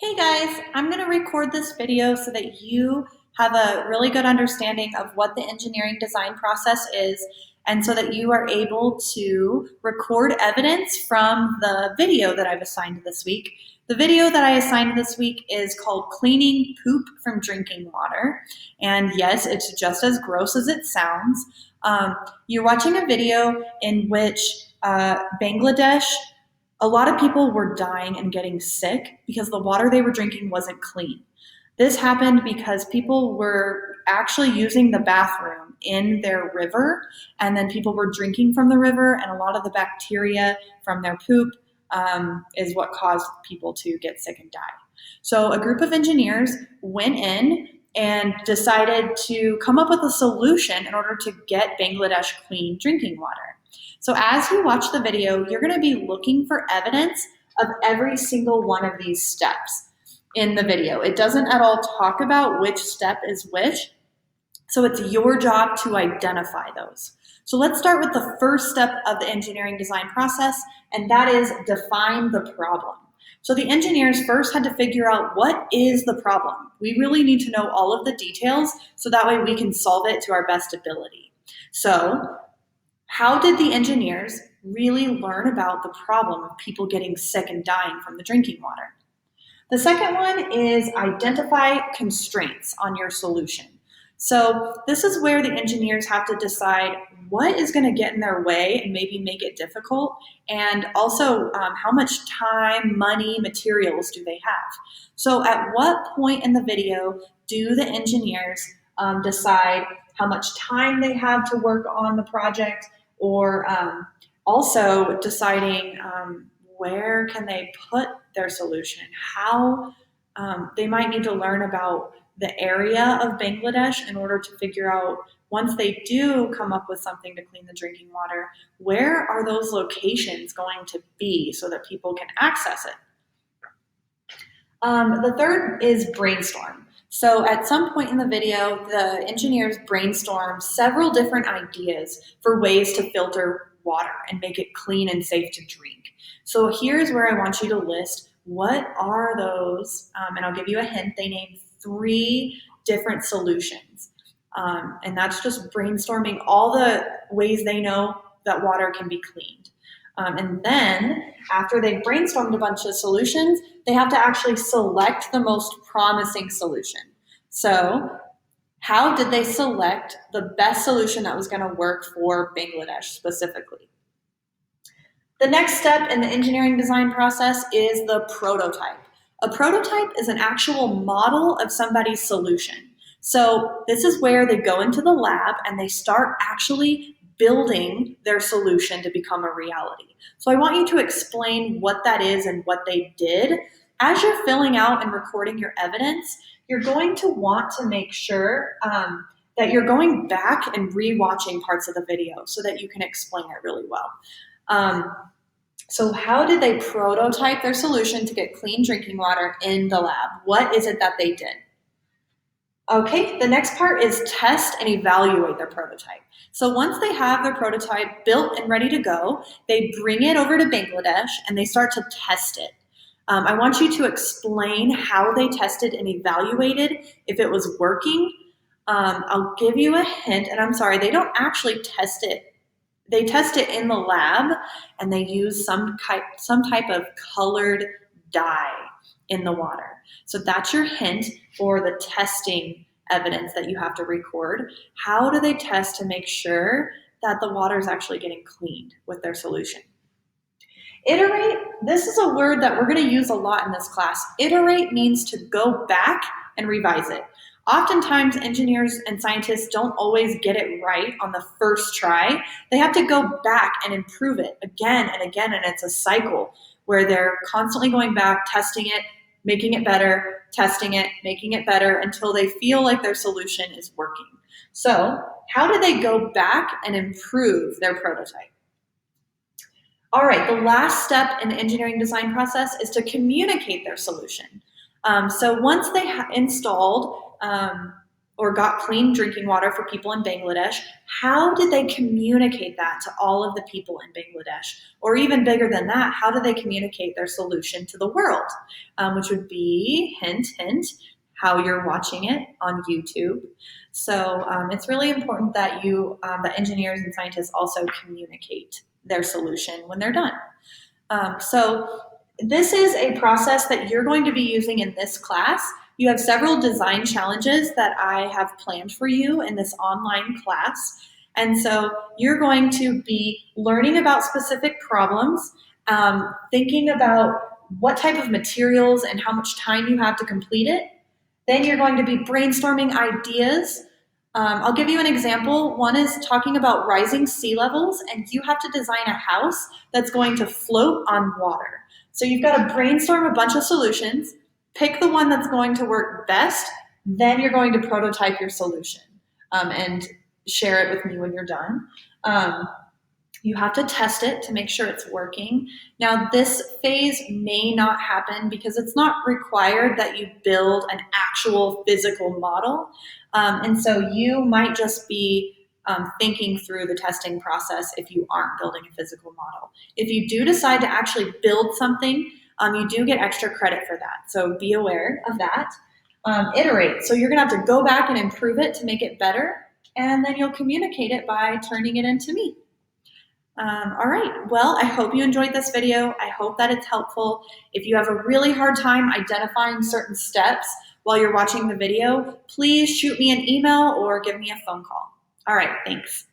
Hey guys, I'm going to record this video so that you have a really good understanding of what the engineering design process is and so that you are able to record evidence from the video that I've assigned this week. The video that I assigned this week is called Cleaning Poop from Drinking Water. And yes, it's just as gross as it sounds. You're watching a video in which Bangladesh, a lot of people were dying and getting sick because the water they were drinking wasn't clean. This happened because people were actually using the bathroom in their river, and then people were drinking from the river, and a lot of the bacteria from their poop is what caused people to get sick and die. So a group of engineers went in and decided to come up with a solution in order to get Bangladesh clean drinking water. So as you watch the video, you're going to be looking for evidence of every single one of these steps in the video. It doesn't at all talk about which step is which, so it's your job to identify those. So let's start with the first step of the engineering design process, and that is define the problem. So the engineers first had to figure out what is the problem. We really need to know all of the details so that way we can solve it to our best ability. So how did the engineers really learn about the problem of people getting sick and dying from the drinking water? The second one is identify constraints on your solution. So this is where the engineers have to decide what is going to get in their way and maybe make it difficult, and also how much time, money, materials do they have. So at what point in the video do the engineers decide how much time they have to work on the project, or also deciding where can they put their solution, how they might need to learn about the area of Bangladesh in order to figure out, once they do come up with something to clean the drinking water, where are those locations going to be so that people can access it. The third is brainstorm. So at some point in the video, the engineers brainstorm several different ideas for ways to filter water and make it clean and safe to drink. So here's where I want you to list what are those, and I'll give you a hint. They named 3 different solutions. And that's just brainstorming all the ways they know that water can be cleaned. And then after they've brainstormed a bunch of solutions, they have to actually select the most promising solution. So how did they select the best solution that was going to work for Bangladesh specifically? The next step in the engineering design process is the prototype. A prototype is an actual model of somebody's solution. So this is where they go into the lab and they start actually building their solution to become a reality. So I want you to explain what that is and what they did. As you're filling out and recording your evidence, you're going to want to make sure that you're going back and re-watching parts of the video so that you can explain it really well. So how did they prototype their solution to get clean drinking water in the lab? What is it that they did? Okay, the next part is test and evaluate their prototype. So once they have their prototype built and ready to go, they bring it over to Bangladesh and they start to test it. I want you to explain how they tested and evaluated if it was working. I'll give you a hint, and I'm sorry, they don't actually test it. They test it in the lab, and they use some type of colored dye in the water. So that's your hint for the testing evidence that you have to record. How do they test to make sure that the water is actually getting cleaned with their solution? Iterate, this is a word that we're going to use a lot in this class. Iterate means to go back and revise it. Oftentimes, engineers and scientists don't always get it right on the first try. They have to go back and improve it again and again, and it's a cycle where they're constantly going back, testing it, making it better, testing it, making it better until they feel like their solution is working. So, how do they go back and improve their prototype? All right, the last step in the engineering design process is to communicate their solution. So once they installed or got clean drinking water for people in Bangladesh, how did they communicate that to all of the people in Bangladesh? Or even bigger than that, how do they communicate their solution to the world? Which would be, hint, hint, how you're watching it on YouTube. So it's really important that that engineers and scientists also communicate their solution when they're done. So this is a process that you're going to be using in this class. You have several design challenges that I have planned for you in this online class. And so you're going to be learning about specific problems, thinking about what type of materials and how much time you have to complete it. Then you're going to be brainstorming ideas. I'll give you an example. One is talking about rising sea levels, and you have to design a house that's going to float on water. So you've got to brainstorm a bunch of solutions, pick the one that's going to work best, then you're going to prototype your solution and share it with me when you're done. You have to test it to make sure it's working. Now, this phase may not happen because it's not required that you build an actual physical model. And so you might just be thinking through the testing process if you aren't building a physical model. If you do decide to actually build something, you do get extra credit for that. So be aware of that. Iterate. So you're going to have to go back and improve it to make it better, and then you'll communicate it by turning it into me. All right, well, I hope you enjoyed this video. I hope that it's helpful. If you have a really hard time identifying certain steps while you're watching the video, please shoot me an email or give me a phone call. All right, thanks.